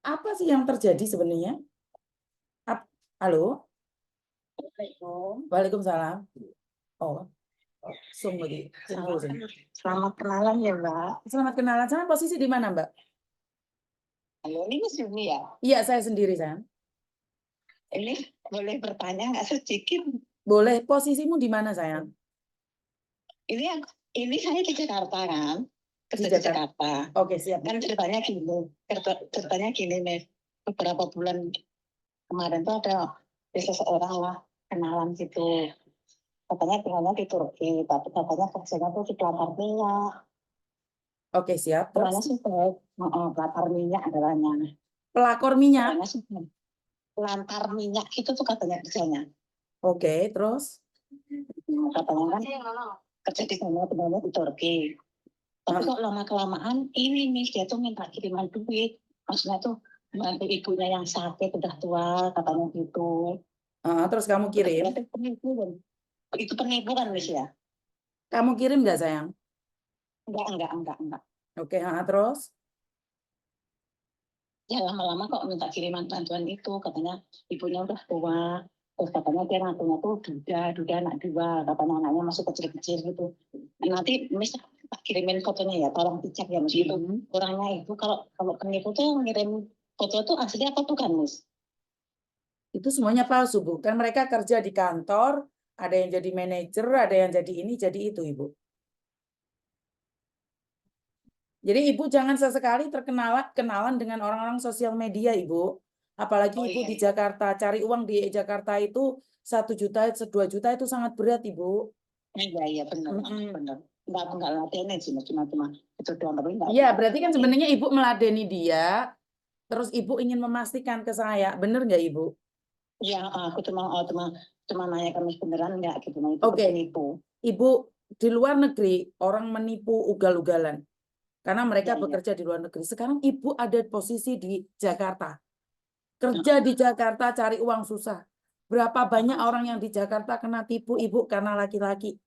apa sih yang terjadi sebenarnya? Halo? Waalaikumsalam. Oh, sungguh di Selamat kenalan ya, Mbak. Selamat kenalan. Sama posisi di mana, Mbak? Halo, ini Miss Yuni ya? Iya, saya sendiri, sayang. Ini boleh bertanya nggak sedikit? Boleh. Posisimu di mana, sayang? Ini saya di Jakarta kan? Di Kerja di Jakarta. Oke, siap. Kan ceritanya gini, Miss. Beberapa bulan kemarin tuh ada seseorang lah kenalan gitu. Katanya tinggalnya di Turki, tapi katanya kerjanya tuh di pelapor minyak. Oke, siap. Katanya sih pelapor minyak adanya. Pelakor minyak. Katanya sih pelantar minyak itu tuh katanya kerjanya. Oke, terus? Katanya kan kerja di sana sebenarnya di Turki. Tapi kok lama-kelamaan ini nih dia tuh minta kiriman duit. Maksudnya tuh bantu ibunya yang sakit udah tua katanya gitu. Terus kamu kirim? Itu penipu kan Miss ya? Kamu kirim nggak, sayang? Enggak. Oke, terus? Ya lama-lama kok minta kiriman bantuan itu. Katanya ibunya udah tua. Terus katanya dia ngakunya tuh duda anak dua. Katanya anaknya masih kecil-kecil gitu. Nanti Miss tak kirimin fotonya ya, tolong dicek ya Miss. Itu orangnya itu kalau penipu tuh ngirim foto tuh asli apa bukan Miss? Itu semuanya palsu, Bu. Kan mereka kerja di kantor, ada yang jadi manajer, ada yang jadi ini, jadi itu, Ibu. Jadi Ibu jangan sesekali kenalan dengan orang-orang sosial media, Ibu. Apalagi Ibu di Jakarta, cari uang di Jakarta itu 1 juta, 2 juta itu sangat berat, Ibu. Iya benar. Enggak ladenin sih, cuma itu doang. Iya, berarti kan sebenarnya Ibu meladeni dia, terus Ibu ingin memastikan ke saya, benar nggak Ibu? Iya, aku cuma nanya kamu beneran nggak gitu, itu penipu. Ibu, di luar negeri orang menipu ugal-ugalan karena mereka bekerja di luar negeri. Sekarang Ibu ada posisi di Jakarta. Kerja di Jakarta cari uang susah. Berapa banyak orang yang di Jakarta kena tipu Ibu karena laki-laki.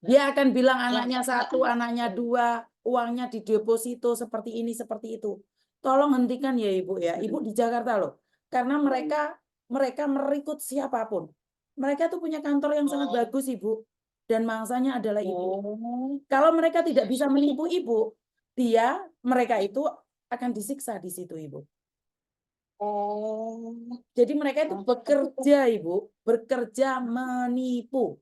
Dia akan bilang anaknya 1, anaknya 2, uangnya di deposito seperti ini, seperti itu. Tolong hentikan ya Ibu ya. Ibu di Jakarta loh. Karena mereka merekrut siapapun. Mereka tuh punya kantor yang sangat bagus Ibu. Dan mangsanya adalah Ibu. Kalau mereka tidak bisa menipu Ibu, mereka itu akan disiksa di situ Ibu. Jadi mereka itu bekerja Ibu, bekerja menipu.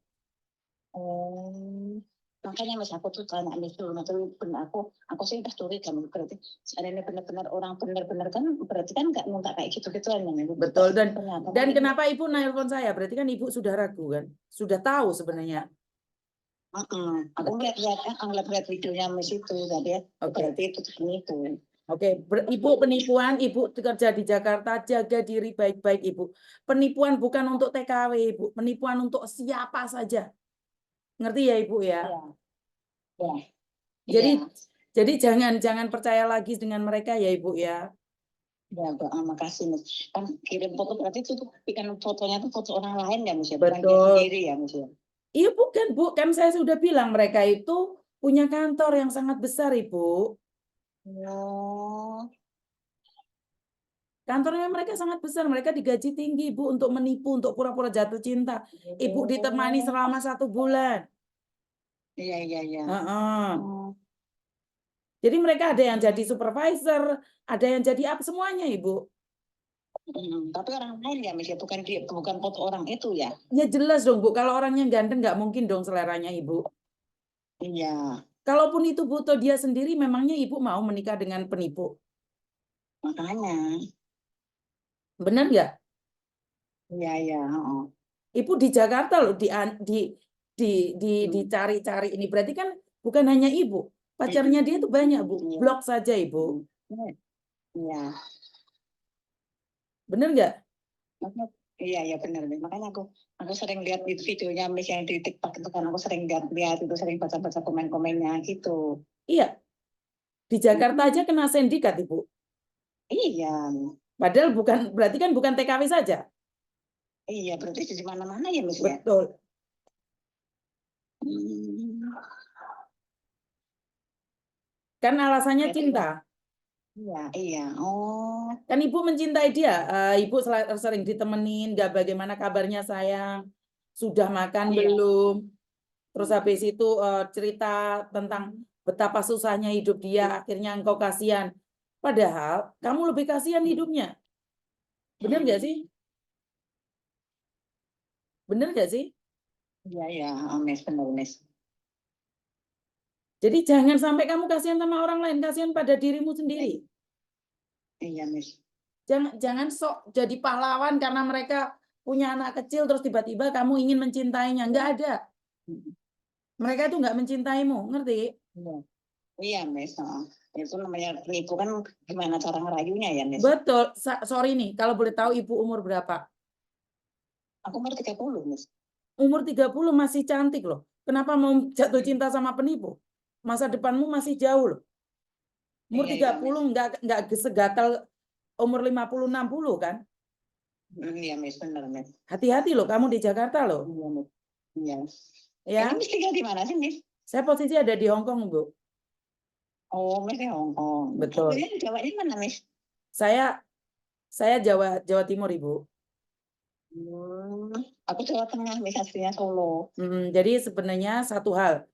Makanya Mas aku tuh tanya itu, aku sih udah curiga berarti seandainya benar-benar orang benar-benar kan berarti kan nggak minta kayak gitu-gituan ya. Betul, dan kenapa Ibu nelpon saya? Berarti kan Ibu sudah ragu kan? Sudah tahu sebenarnya. Aku ngeliat videonya Mas itu tadi ya. Berarti itu penipu. Oke, Ibu penipuan, Ibu kerja di Jakarta, jaga diri baik-baik Ibu. Penipuan bukan untuk TKW Ibu, penipuan untuk siapa saja. Ngerti ya Ibu ya? Jadi jangan percaya lagi dengan mereka ya Ibu ya. Ya, makasih Mas. Kan kirim foto berarti itu bikin fotonya tuh foto orang lain ya Mas ya, bukan dia sendiri ya Mas ya. Iya bukan Bu, kan saya sudah bilang mereka itu punya kantor yang sangat besar Ibu. Kantornya mereka sangat besar, mereka digaji tinggi Ibu untuk menipu, untuk pura-pura jatuh cinta. Ibu ditemani selama 1 bulan. Iya. Jadi mereka ada yang jadi supervisor, ada yang jadi apa semuanya Ibu. Tapi orang lain ya Miss, bukan foto orang itu ya. Ya jelas dong Bu, kalau orangnya ganteng nggak mungkin dong seleranya Ibu. Iya. Kalaupun itu foto dia sendiri, memangnya Ibu mau menikah dengan penipu? Makanya. Benar nggak? Iya. Ibu di Jakarta loh, dicari-cari ini. Berarti kan bukan hanya Ibu, pacarnya dia itu banyak Bu. Blok saja Ibu. Iya. Benar nggak? Iya benar. Makanya aku sering lihat di videonya Miss yang di TikTok itu kan, aku sering lihat itu, sering baca-baca komen-komennya gitu. Iya. Di Jakarta aja kena sindikat Ibu. Iya. Padahal berarti kan bukan TKW saja. Iya, berarti di mana-mana ya Miss ya. Betul. Kan alasannya cinta. Iya, iya. Oh, Kan ibu mencintai dia, ibu sering ditemenin, nggak bagaimana kabarnya sayang, sudah makan iya. belum, terus habis itu cerita tentang betapa susahnya hidup dia, akhirnya engkau kasihan. Padahal kamu lebih kasihan hidupnya, bener nggak sih? Bener nggak sih? Iya, iya. Miss, benar, Miss. Jadi jangan sampai kamu kasihan sama orang lain, kasihan pada dirimu sendiri. Iya, Miss. Jangan sok jadi pahlawan karena mereka punya anak kecil terus tiba-tiba kamu ingin mencintainya. Nggak ada. Mereka itu nggak mencintaimu, ngerti? Iya, iya, Miss. Itu namanya penipu kan gimana cara ngerayunya ya, Miss? Betul. Sorry nih, kalau boleh tahu ibu umur berapa? Aku umur 30, Miss. Umur 30 masih cantik loh. Kenapa mau jatuh cinta sama penipu? Masa depanmu masih jauh loh. Umur Iya, iya, 30 Miss. nggak segatal umur 50 60 kan? Iya, Miss, benar, Miss. Hati-hati loh kamu di Jakarta loh. Iya, Miss. Iya. Ini Ya, Miss tinggal di mana sih, Miss? saya posisi ada di Hong Kong, Bu. Oh, Miss di Hong Kong. Betul. Aslinya Jawanya mana, Miss? Saya Jawa Timur, Ibu. Hmm, aku Jawa Tengah, Miss, aslinya Solo. Jadi sebenarnya satu hal,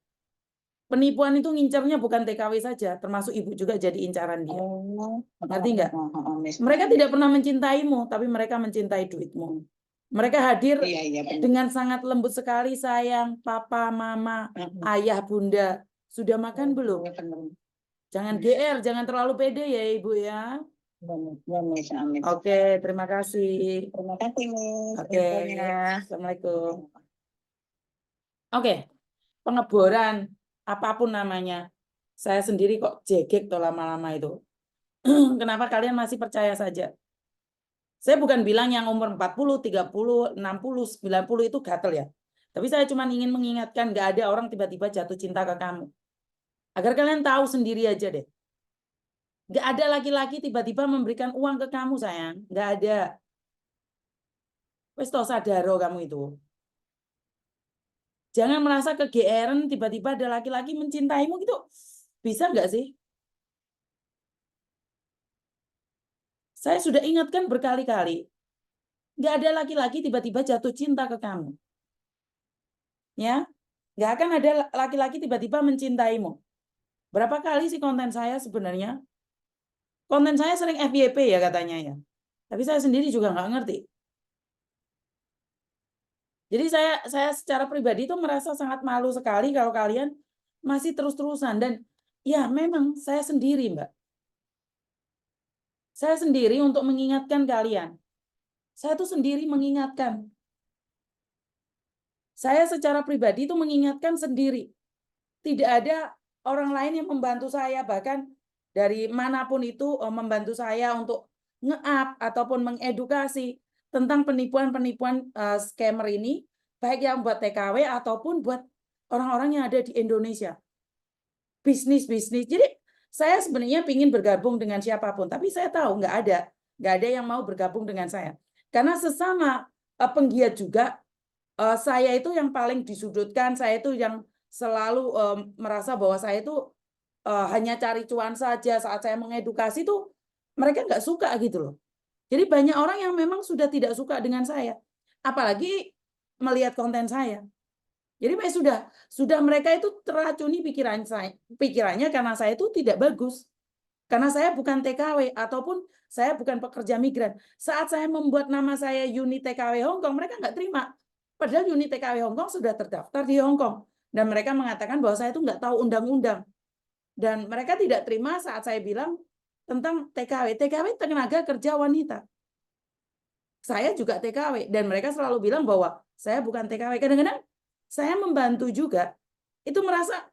penipuan itu ngincernya bukan TKW saja, termasuk ibu juga jadi incaran dia. Oh, Ngerti nggak? Miss. Mereka tidak pernah mencintaimu, tapi mereka mencintai duitmu. Mereka hadir Iya, iya, benar. dengan sangat lembut sekali, sayang, papa, mama, ayah, bunda. Sudah makan belum? Iya, benar. Jangan GR, jangan terlalu pede ya Ibu ya. Benar, Miss. Amin. Oke, terima kasih. Terima kasih, Miss. Oke, Infonya. Assalamualaikum. Oke, pengeboran, apapun namanya. Saya sendiri kok jegek tuh lama-lama itu. Kenapa kalian masih percaya saja? Saya bukan bilang yang umur 40, 30, 60, 90 itu gatel ya. Tapi saya cuma ingin mengingatkan, nggak ada orang tiba-tiba jatuh cinta ke kamu. Agar kalian tahu sendiri aja deh. Nggak ada laki-laki tiba-tiba memberikan uang ke kamu, sayang. Nggak ada. Wes toh sadaro kamu itu. Jangan merasa kegeeran tiba-tiba ada laki-laki mencintaimu gitu. Bisa nggak sih? Saya sudah ingatkan berkali-kali. Nggak ada laki-laki tiba-tiba jatuh cinta ke kamu. Ya, nggak akan ada laki-laki tiba-tiba mencintaimu. Berapa kali sih konten saya sebenarnya? Konten saya sering FYP ya katanya ya. Tapi saya sendiri juga nggak ngerti. Jadi saya secara pribadi itu merasa sangat malu sekali kalau kalian masih terus-terusan. Dan ya memang saya sendiri, Mbak. Saya sendiri untuk mengingatkan kalian. Saya tuh sendiri mengingatkan. Saya secara pribadi itu mengingatkan sendiri. Tidak ada orang lain yang membantu saya, bahkan dari manapun itu membantu saya untuk nge-up ataupun mengedukasi tentang penipuan-penipuan scammer ini, baik yang buat TKW ataupun buat orang-orang yang ada di Indonesia. Bisnis-bisnis. Jadi saya sebenarnya ingin bergabung dengan siapapun, tapi saya tahu nggak ada yang mau bergabung dengan saya. Karena sesama penggiat juga, saya itu yang paling disudutkan, saya itu yang selalu merasa bahwa saya itu hanya cari cuan saja. Saat saya mengedukasi itu mereka nggak suka gitu loh. Jadi banyak orang yang memang sudah tidak suka dengan saya, apalagi melihat konten saya. Jadi sudah mereka itu teracuni pikirannya karena saya itu tidak bagus. Karena saya bukan TKW ataupun saya bukan pekerja migran. Saat saya membuat nama saya unit TKW Hong Kong, mereka nggak terima. Padahal unit TKW Hong Kong sudah terdaftar di Hong Kong. Dan mereka mengatakan bahwa saya itu nggak tahu undang-undang. Dan mereka tidak terima saat saya bilang tentang TKW. TKW tenaga kerja wanita. Saya juga TKW. Dan mereka selalu bilang bahwa saya bukan TKW. Kadang-kadang saya membantu juga. Itu merasa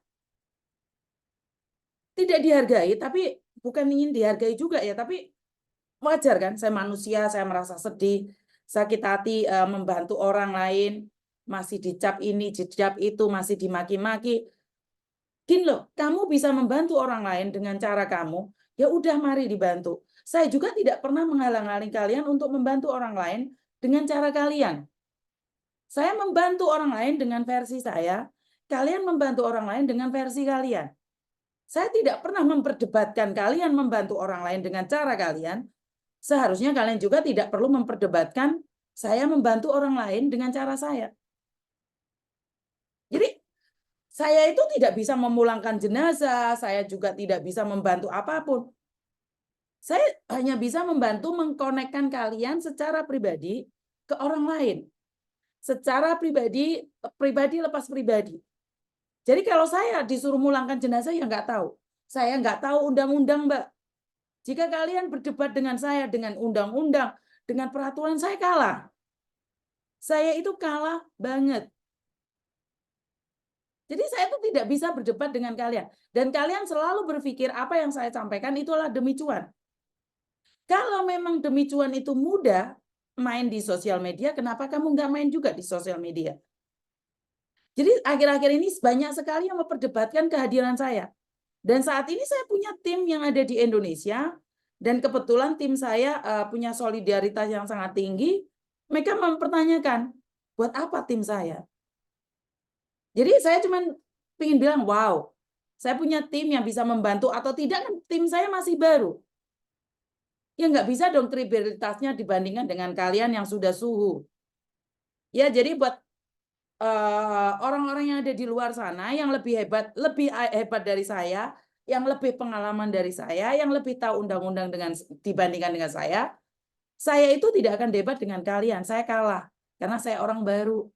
tidak dihargai, tapi bukan ingin dihargai juga ya. Tapi wajar kan, saya manusia, saya merasa sedih, sakit hati membantu orang lain, masih dicap ini, dicap itu, masih dimaki-maki. Gini loh, kamu bisa membantu orang lain dengan cara kamu, ya udah mari dibantu. Saya juga tidak pernah menghalang-halangi kalian untuk membantu orang lain dengan cara kalian. Saya membantu orang lain dengan versi saya, kalian membantu orang lain dengan versi kalian. Saya tidak pernah memperdebatkan kalian membantu orang lain dengan cara kalian. Seharusnya kalian juga tidak perlu memperdebatkan saya membantu orang lain dengan cara saya. Jadi saya itu tidak bisa memulangkan jenazah, saya juga tidak bisa membantu apapun. Saya hanya bisa membantu mengkonekkan kalian secara pribadi ke orang lain. Secara pribadi, pribadi lepas pribadi. Jadi kalau saya disuruh mulangkan jenazah, ya nggak tahu. Saya nggak tahu undang-undang, Mbak. Jika kalian berdebat dengan saya, dengan undang-undang, dengan peraturan, saya kalah. Saya itu kalah banget. Jadi saya itu tidak bisa berdebat dengan kalian. Dan kalian selalu berpikir apa yang saya sampaikan itulah demi cuan. Kalau memang demi cuan itu mudah main di sosial media, kenapa kamu nggak main juga di sosial media? Jadi akhir-akhir ini banyak sekali yang memperdebatkan kehadiran saya. Dan saat ini saya punya tim yang ada di Indonesia, dan kebetulan tim saya punya solidaritas yang sangat tinggi. Mereka mempertanyakan, buat apa tim saya? Jadi saya cuma ingin bilang, wow, saya punya tim yang bisa membantu atau tidak, kan tim saya masih baru. Ya nggak bisa dong kredibilitasnya dibandingkan dengan kalian yang sudah suhu. Ya jadi buat orang-orang yang ada di luar sana yang lebih hebat dari saya, yang lebih pengalaman dari saya, yang lebih tahu undang-undang dibandingkan dengan saya itu tidak akan debat dengan kalian. Saya kalah karena saya orang baru.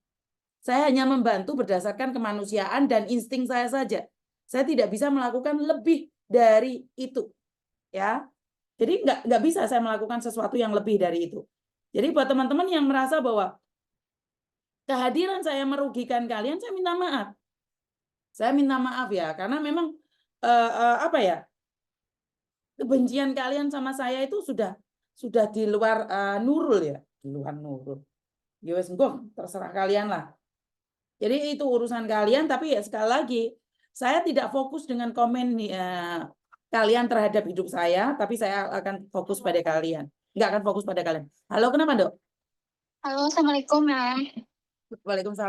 Saya hanya membantu berdasarkan kemanusiaan dan insting saya saja. Saya tidak bisa melakukan lebih dari itu, ya. Jadi nggak bisa saya melakukan sesuatu yang lebih dari itu. Jadi buat teman-teman yang merasa bahwa kehadiran saya merugikan kalian, saya minta maaf. Saya minta maaf ya, karena memang apa ya, kebencian kalian sama saya itu sudah di luar nurul ya, di luar nurul. Ya wes terserah kalian lah. Jadi itu urusan kalian, tapi ya sekali lagi saya tidak fokus dengan komen kalian terhadap hidup saya, tapi saya akan fokus pada kalian. Nggak akan fokus pada kalian. Halo, kenapa, Dok? Halo, Assalamualaikum, Ma'am. Waalaikumsalam.